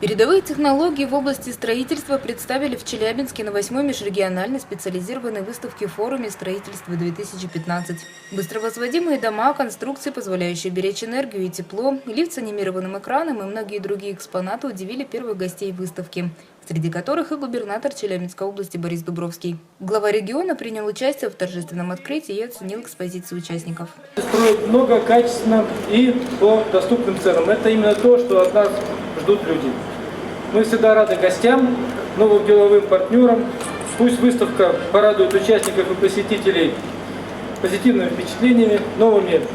Передовые технологии в области строительства представили в Челябинске на 8-й межрегиональной специализированной выставке форуме «Строительство-2015». Быстровозводимые дома, конструкции, позволяющие беречь энергию и тепло, лифт с анимированным экраном и многие другие экспонаты удивили первых гостей выставки, среди которых и губернатор Челябинской области Борис Дубровский. Глава региона принял участие в торжественном открытии и оценил экспозицию участников. Строят много, качественно и по доступным ценам. Это именно то, что от нас ждут люди. Мы всегда рады гостям, новым деловым партнерам. Пусть выставка порадует участников и посетителей позитивными впечатлениями, новыми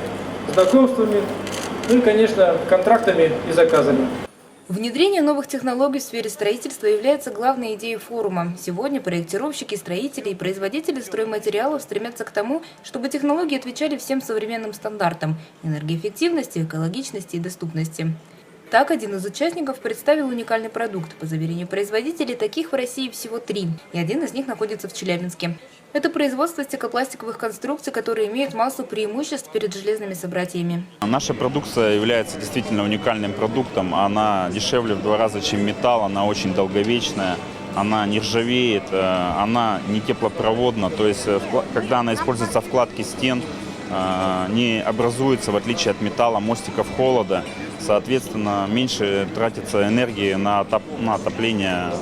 знакомствами, ну и, конечно, контрактами и заказами. Внедрение новых технологий в сфере строительства является главной идеей форума. Сегодня проектировщики, строители и производители стройматериалов стремятся к тому, чтобы технологии отвечали всем современным стандартам – энергоэффективности, экологичности и доступности. Так, один из участников представил уникальный продукт. По заверению производителей, таких в России всего 3, и один из них находится в Челябинске. Это производство стеклопластиковых конструкций, которые имеют массу преимуществ перед железными собратьями. Наша продукция является действительно уникальным продуктом. Она дешевле в 2 раза, чем металл, она очень долговечная, она не ржавеет, она не теплопроводна. То есть, когда она используется в кладке стен, не образуется, в отличие от металла, мостиков холода. Соответственно, меньше тратится энергии на отопление